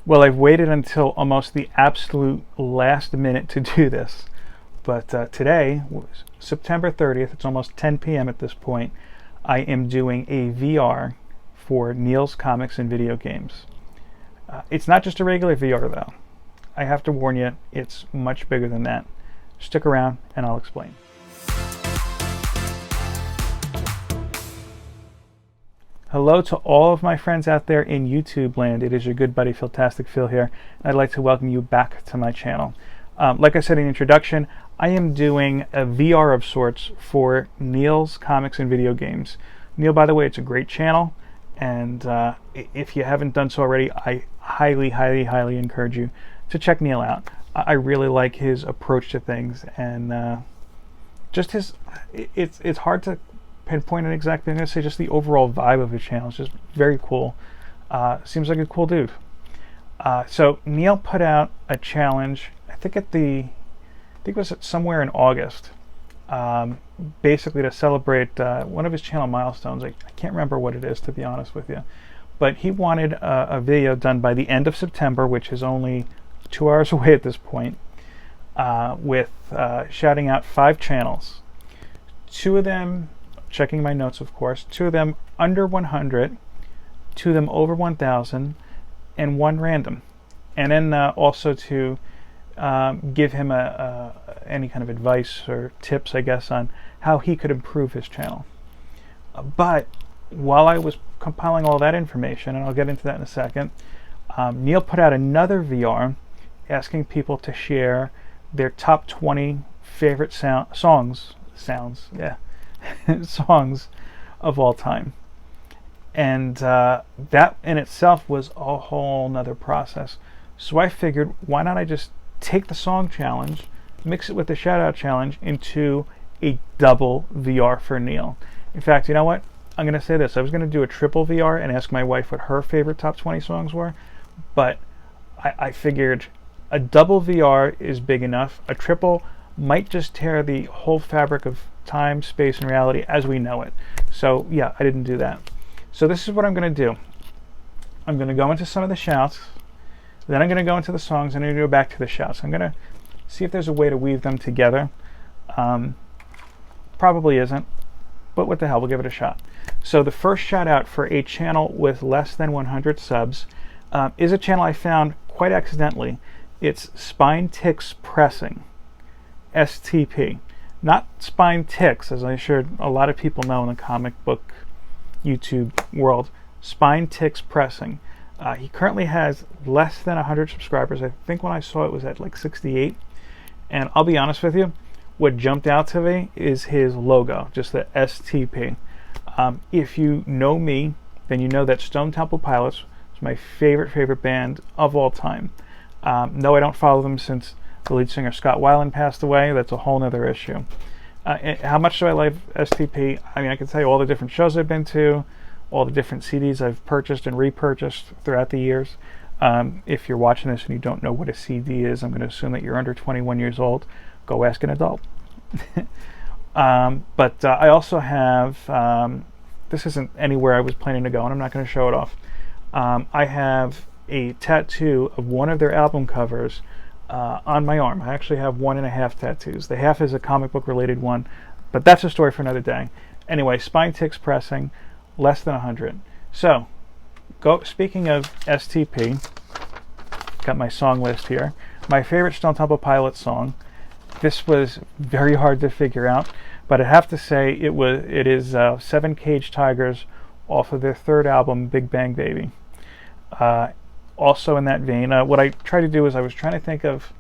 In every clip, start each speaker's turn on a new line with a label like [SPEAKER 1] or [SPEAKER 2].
[SPEAKER 1] Well, I've waited until almost the absolute last minute to do this, but today, September 30th, it's almost 10 p.m. at this point, I am doing a VR for Neil's Comics and Video Games. It's not just a regular VR though. I have to warn you, it's much bigger than that. Stick around and I'll explain. Hello to all of my friends out there in YouTube land. It is your good buddy Philtastic Phil here, and I'd like to welcome you back to my channel. Like I said in the introduction, I am doing a VR of sorts for Neil's Comics and Video Games. Neil, by the way, it's a great channel, and if you haven't done so already, I highly encourage you to check Neil out. I really like his approach to things, and just his, it's hard to pinpoint an exact thing. I'm going to say just the overall vibe of his channel is just very cool. Seems like a cool dude. So Neil put out a challenge, I think it was somewhere in August, basically to celebrate one of his channel milestones. I can't remember what it is, to be honest with you, but he wanted a video done by the end of September, which is only 2 hours away at this point, with shouting out 5 channels. 2 of them, checking my notes of course, 2 of them under 100, 2 of them over 1,000, and 1 random. And then also to give him any kind of advice or tips, I guess, on how he could improve his channel. But while I was compiling all that information, and I'll get into that in a second, Neil put out another VR asking people to share their top 20 favorite songs of all time. And that in itself was a whole nother process. So I figured, why not I just take the song challenge, mix it with the shout out challenge into a double VR for Neil. In fact, you know what? I'm going to say this. I was going to do a triple VR and ask my wife what her favorite top 20 songs were, but I figured a double VR is big enough. A triple might just tear the whole fabric of time, space, and reality as we know it. So yeah, I didn't do that. So this is what I'm going to do. I'm going to go into some of the shouts, then I'm going to go into the songs, and I'm going to go back to the shouts. I'm going to see if there's a way to weave them together. Probably isn't, but what the hell, we'll give it a shot. So the first shout out for a channel with less than 100 subs is a channel I found quite accidentally. It's Spine Ticks Pressing, STP. Not Spine Ticks, as I'm sure a lot of people know in the comic book YouTube world. Spine Ticks Pressing. He currently has less than 100 subscribers. I think when I saw it was at like 68. And I'll be honest with you, what jumped out to me is his logo, just the STP. If you know me, then you know that Stone Temple Pilots is my favorite band of all time. No, I don't follow them since the lead singer Scott Weiland passed away. That's a whole nother issue. How much do I like STP? I mean, I can tell you all the different shows I've been to, all the different CDs I've purchased and repurchased throughout the years. If you're watching this and you don't know what a CD is, I'm going to assume that you're under 21 years old. Go ask an adult. But I also have, this isn't anywhere I was planning to go, and I'm not going to show it off. I have a tattoo of one of their album covers on my arm. I actually have 1.5 tattoos. The half is a comic book related one, but that's a story for another day. Anyway, Spine Ticks Pressing, less than 100. So, speaking of STP, got my song list here. My favorite Stone Temple Pilots song. This was very hard to figure out, but I have to say it is 7 Cage Tigers off of their 3rd album, Big Bang Baby. Also in that vein, what I tried to do is I was trying to think of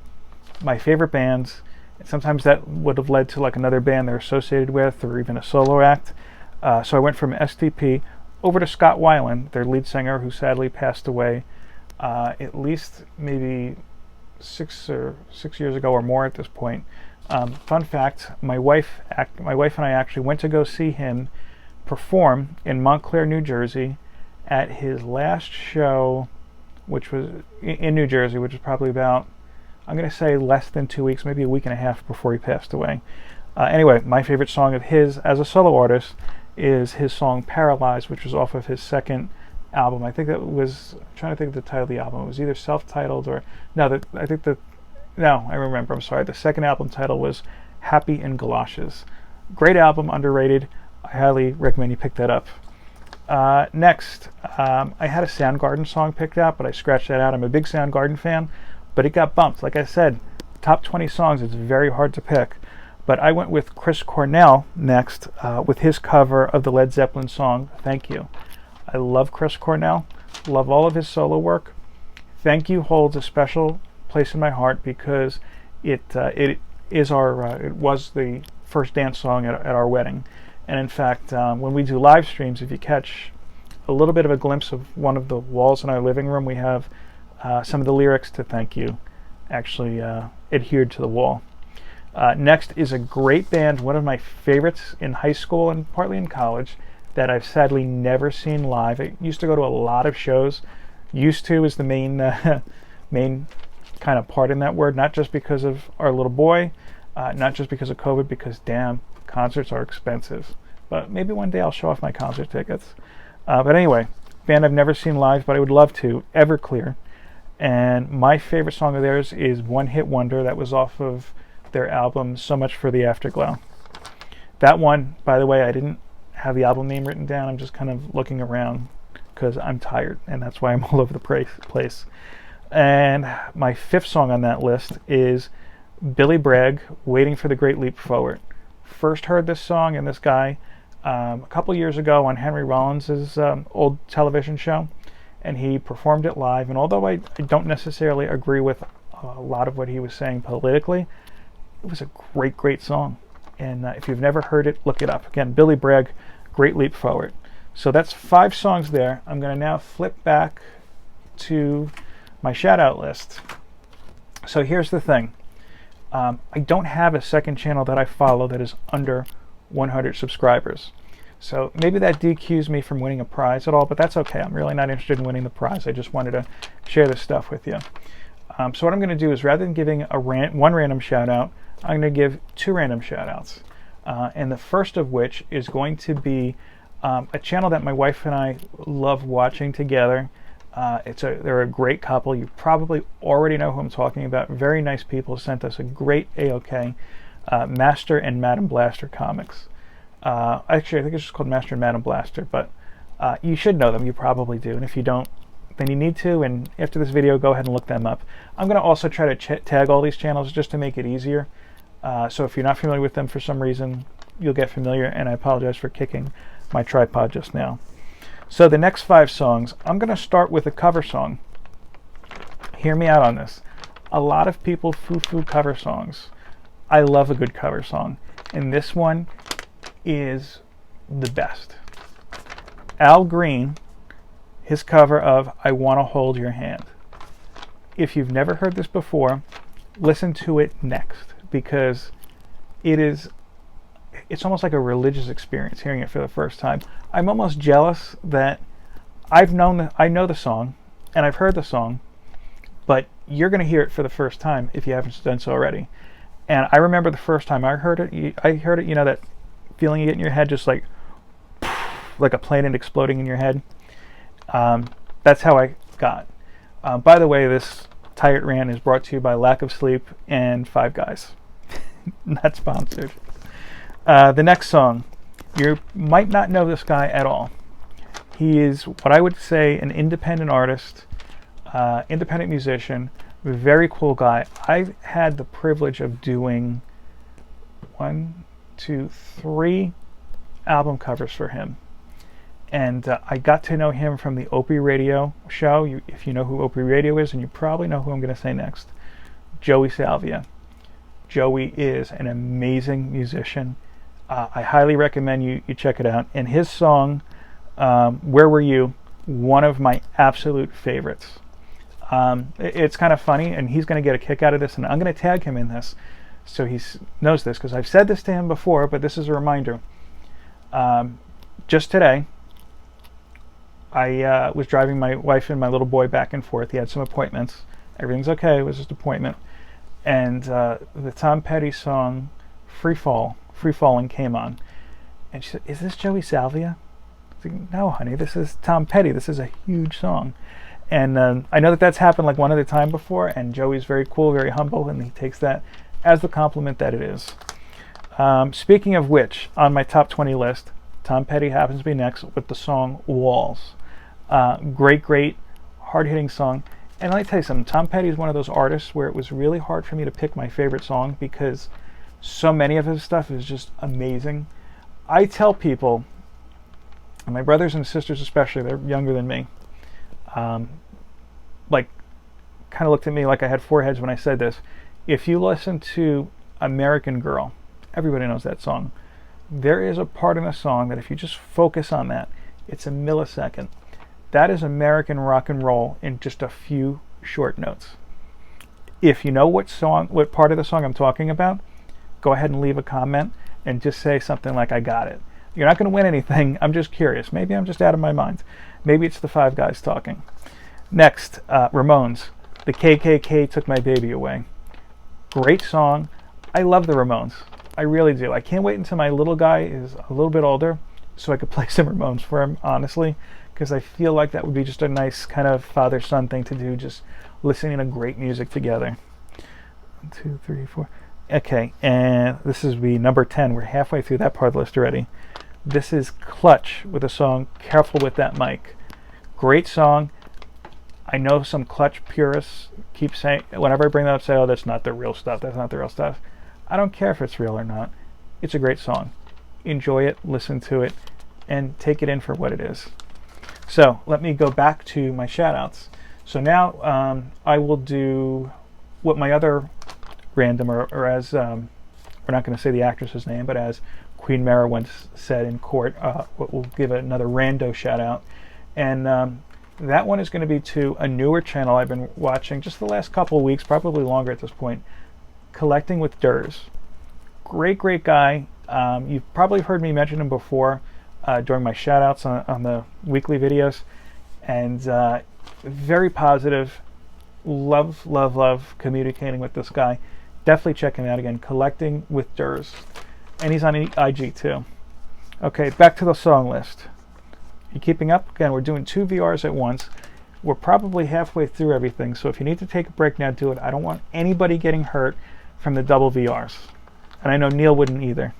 [SPEAKER 1] my favorite bands, and sometimes that would have led to like another band they're associated with, or even a solo act. So I went from STP over to Scott Weiland, their lead singer, who sadly passed away at least maybe 6 years ago or more at this point. Fun fact: my wife and I actually went to go see him perform in Montclair, New Jersey, at his last show, which was in New Jersey, which was probably about, I'm going to say, less than 2 weeks, maybe a week and a half before he passed away. Anyway, my favorite song of his as a solo artist is his song Paralyzed, which was off of his 2nd album. I think that was, I'm trying to think of the title of the album. It was either self-titled or, no, I remember, I'm sorry. The second album title was Happy in Galoshes. Great album, underrated. I highly recommend you pick that up. Next, I had a Soundgarden song picked out, but I scratched that out. I'm a big Soundgarden fan, but it got bumped. Like I said, top 20 songs, it's very hard to pick. But I went with Chris Cornell next, with his cover of the Led Zeppelin song, Thank You. I love Chris Cornell, love all of his solo work. Thank You holds a special place in my heart because it was the first dance song at our wedding. And in fact, when we do live streams, if you catch a little bit of a glimpse of one of the walls in our living room, we have some of the lyrics to Thank You actually adhered to the wall. Next is a great band, one of my favorites in high school and partly in college, that I've sadly never seen live. I used to go to a lot of shows. Used to is the main kind of part in that word, not just because of our little boy, not just because of COVID, because damn, concerts are expensive. But maybe one day I'll show off my concert tickets. But anyway, band I've never seen live, but I would love to, Everclear. And my favorite song of theirs is One Hit Wonder. That was off of their album So Much for the Afterglow. That one, by the way, I didn't have the album name written down. I'm just kind of looking around because I'm tired, and that's why I'm all over the place. And my fifth song on that list is Billy Bragg, Waiting for the Great Leap Forward. First heard this song and this guy a couple years ago on Henry Rollins' old television show, and he performed it live. And although I don't necessarily agree with a lot of what he was saying politically, it was a great song. And if you've never heard it, look it up. Again, Billy Bragg, Great Leap Forward. So that's 5 songs there. I'm going to now flip back to my shout-out list. So here's the thing. I don't have a second channel that I follow that is under 100 subscribers. So maybe that DQs me from winning a prize at all, but that's okay. I'm really not interested in winning the prize. I just wanted to share this stuff with you. So what I'm going to do is, rather than giving one random shout-out, I'm going to give 2 random shout-outs. And the first of which is going to be a channel that my wife and I love watching together. They're a great couple. You probably already know who I'm talking about. Very nice people. Sent us a great AOK. Master and Madam Blaster comics. Actually, I think it's just called Master and Madam Blaster, but you should know them. You probably do. And if you don't, then you need to. And after this video, go ahead and look them up. I'm going to also try to tag all these channels just to make it easier. So if you're not familiar with them for some reason, you'll get familiar, and I apologize for kicking my tripod just now. So the next 5 songs, I'm going to start with a cover song. Hear me out on this. A lot of people foo-foo cover songs. I love a good cover song, and this one is the best. Al Green, his cover of I Wanna Hold Your Hand. If you've never heard this before, listen to it next, because it's almost like a religious experience hearing it for the first time. I'm almost jealous that I know the song and I've heard the song, but you're going to hear it for the first time if you haven't done so already. And I remember the first time I heard it, you know, that feeling you get in your head, just like a planet exploding in your head. That's how I got. By the way, this Tired Rant is brought to you by Lack of Sleep and Five Guys. Not sponsored. The next song, you might not know this guy at all. He is what I would say an independent artist, independent musician, very cool guy. I've had the privilege of doing 1, 2, 3 album covers for him. And I got to know him from the Opie Radio show. If you know who Opie Radio is, and you probably know who I'm going to say next, Joey Salvia. Joey is an amazing musician. I highly recommend you check it out. And his song, Where Were You, one of my absolute favorites. It's kind of funny, and he's going to get a kick out of this, and I'm going to tag him in this so he knows this, because I've said this to him before, but this is a reminder. Just today, I was driving my wife and my little boy back and forth. He had some appointments. Everything's okay. It was just an appointment. And the Tom Petty song, Free Falling came on. And she said, "Is this Joey Salvia?" I No, honey, this is Tom Petty. This is a huge song. And I know that that's happened like one other time before, and Joey's very cool, very humble, and he takes that as the compliment that it is. Speaking of which, on my top 20 list, Tom Petty happens to be next with the song Walls. Great, hard-hitting song. And let me tell you something, Tom Petty is one of those artists where it was really hard for me to pick my favorite song because so many of his stuff is just amazing. I tell people, and my brothers and sisters especially, they're younger than me, like, kind of looked at me like I had four heads when I said this. If you listen to American Girl, everybody knows that song. There is a part in the song that if you just focus on that, it's a millisecond. That is American rock and roll in just a few short notes. If you know what part of the song I'm talking about, go ahead and leave a comment and just say something like, I got it. You're not going to win anything. I'm just curious. Maybe I'm just out of my mind. Maybe it's the Five Guys talking. Next, Ramones. The KKK Took My Baby Away. Great song. I love the Ramones. I really do. I can't wait until my little guy is a little bit older so I could play some Ramones for him, honestly, because I feel like that would be just a nice kind of father-son thing to do, just listening to great music together. 1, 2, 3, 4. Okay, and this is number 10. We're halfway through that part of the list already. This is Clutch with the song Careful With That Mic. Great song. I know some Clutch purists keep saying, whenever I bring that up, say, oh, that's not the real stuff. That's not the real stuff. I don't care if it's real or not. It's a great song. Enjoy it, listen to it, and take it in for what it is. So let me go back to my shout-outs. So now I will do what my other random, or as, we're not going to say the actress's name, but as Queen Mara once said in court, we'll give another rando shout-out. And that one is going to be to a newer channel I've been watching just the last couple of weeks, probably longer at this point, Collecting with Durs. Great guy. You've probably heard me mention him before during my shout-outs on the weekly videos. And very positive. Love communicating with this guy. Definitely check him out again, Collecting with Durs. And he's on IG too. Okay, back to the song list. You keeping up? Again, we're doing 2 VRs at once. We're probably halfway through everything, so if you need to take a break now, do it. I don't want anybody getting hurt from the double VRs. And I know Neil wouldn't either.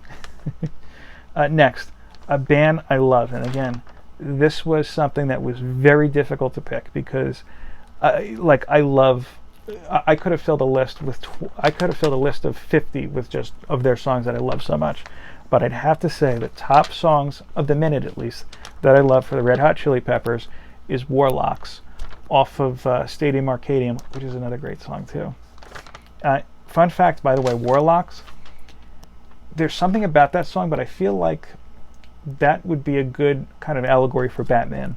[SPEAKER 1] Next, a band I love. And again, this was something that was very difficult to pick because I could have filled a list of 50 with just of their songs that I love so much. But I'd have to say the top songs of the minute, at least, that I love for the Red Hot Chili Peppers is Warlocks off of Stadium Arcadium, which is another great song too. Fun fact, by the way, Warlocks, there's something about that song, but I feel like that would be a good kind of allegory for Batman.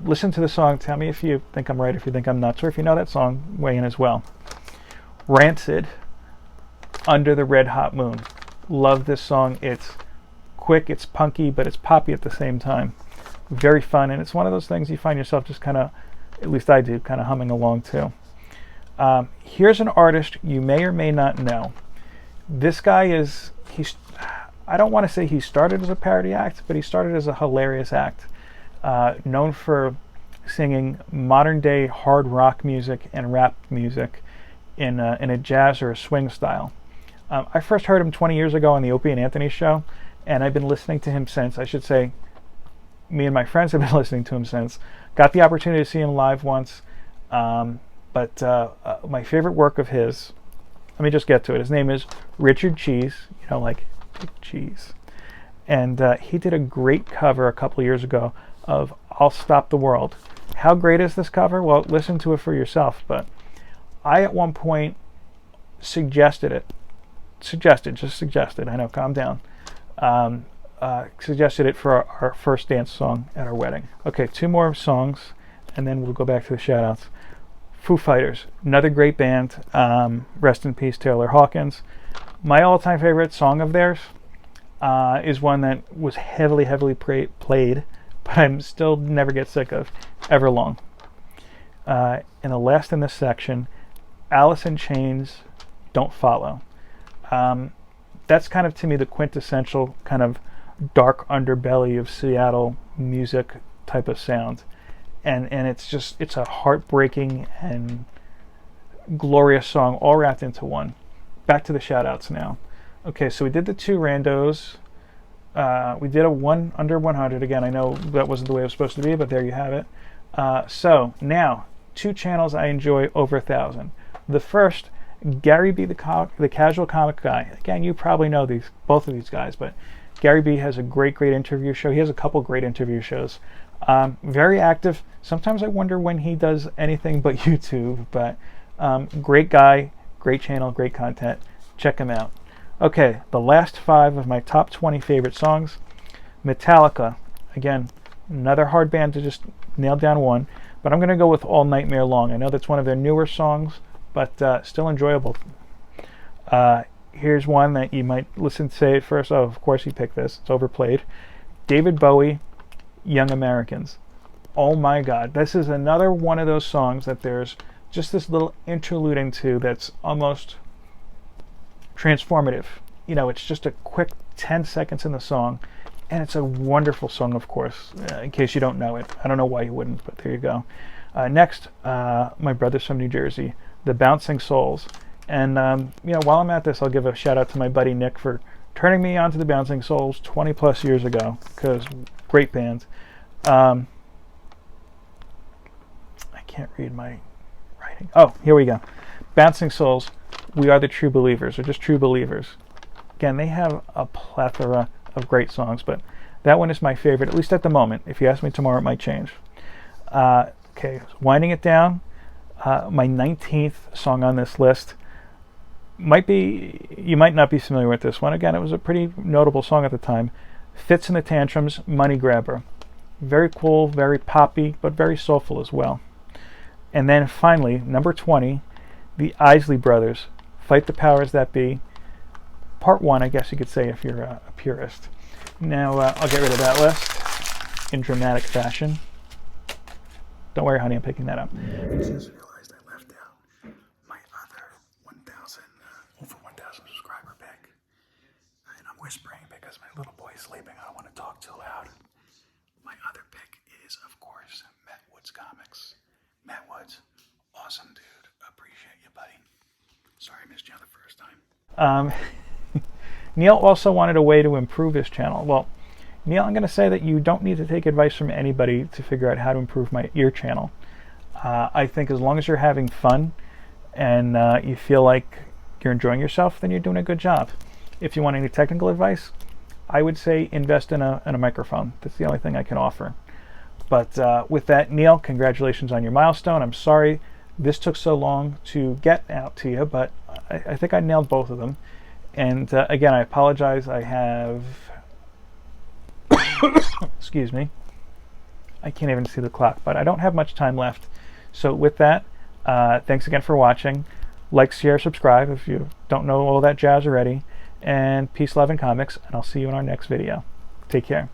[SPEAKER 1] Listen to the song, tell me if you think I'm right, if you think I'm nuts, or if you know that song, weigh in as well. Rancid, Under the Red Hot Moon. Love this song. It's quick, it's punky, but it's poppy at the same time. Very fun, and it's one of those things you find yourself just kind of, at least I do, kind of humming along too. Here's an artist you may or may not know. This guy I don't want to say he started as a parody act, but he started as a hilarious act. Known for singing modern day hard rock music and rap music in a jazz or a swing style. I first heard him 20 years ago on the Opie and Anthony show, and I've been listening to him since. I should say, me and my friends have been listening to him since. Got the opportunity to see him live once, but my favorite work of his, let me just get to it. His name is Richard Cheese, like cheese. And he did a great cover a couple years ago of I'll Stop the World. How great is this cover? Well, listen to it for yourself. But I at one point suggested, I know, calm down. Suggested it for our first dance song at our wedding. Okay, 2 more songs, and then we'll go back to the shout-outs. Foo Fighters, another great band. Rest in peace, Taylor Hawkins. My all-time favorite song of theirs is one that was heavily played, but I'm still never get sick of, Everlong. And the last in this section, Alice in Chains, Don't Follow. That's kind of, to me, the quintessential kind of dark underbelly of Seattle music type of sound, and it's a heartbreaking and glorious song all wrapped into one. Back to the shout outs now. Okay, so we did the 2 randos. We did a 1 under 100. Again, I know that wasn't the way it was supposed to be, but there you have it. So now 2 channels I enjoy over 1,000. The first, Gary B, the Casual Comic Guy. Again, you probably know both of these guys, but Gary B has a great interview show. He has a couple great interview shows. Very active. Sometimes I wonder when he does anything but YouTube, but great guy, great channel, great content. Check him out. Okay, the last 5 of my top 20 favorite songs. Metallica. Again, another hard band to just nail down one, but I'm going to go with All Nightmare Long. I know that's one of their newer songs, but still enjoyable. Here's one that you might listen to say at first, oh, of course he picked this. It's overplayed. David Bowie, Young Americans. Oh my God, this is another one of those songs that there's just this little interlude into that's almost transformative. You know, it's just a quick 10 seconds in the song, and it's a wonderful song, of course, in case you don't know it. I don't know why you wouldn't, but there you go. Next, my brothers from New Jersey, the Bouncing Souls. And, you know, while I'm at this, I'll give a shout out to my buddy Nick for turning me on to the Bouncing Souls 20 plus years ago, because great band. I can't read my writing. Oh, here we go. Bouncing Souls, We Are the True Believers, or just True Believers. Again, they have a plethora of great songs, but that one is my favorite, at least at the moment. If you ask me tomorrow, it might change. Okay, winding it down, my 19th song on this list you might not be familiar with this one. Again, it was a pretty notable song at the time. Fits in the Tantrums, Money Grabber. Very cool, very poppy, but very soulful as well. And then finally, number 20, the Isley Brothers, Fight the Powers That Be. Part 1, I guess you could say if you're a purist. Now, I'll get rid of that list in dramatic fashion. Don't worry, honey, I'm picking that up. I just realized I left out my other 1,000, over 1,000 subscriber pick. And I'm whispering because my little boy is sleeping. I don't want to talk too loud. My other pick is, of course, Matt Woods Comics. Matt Woods, awesome dude. Appreciate you, buddy. Sorry I missed you the first time. Neil also wanted a way to improve his channel. Well, Neil, I'm going to say that you don't need to take advice from anybody to figure out how to improve your channel. I think as long as you're having fun and you feel like you're enjoying yourself, then you're doing a good job. If you want any technical advice, I would say invest in a microphone. That's the only thing I can offer. But with that, Neil, congratulations on your milestone. I'm sorry this took so long to get out to you, but I think I nailed both of them. And again, I apologize. I have... excuse me. I can't even see the clock, but I don't have much time left. So with that, thanks again for watching. Like, share, subscribe if you don't know all that jazz already. And peace, love, and comics. And I'll see you in our next video. Take care.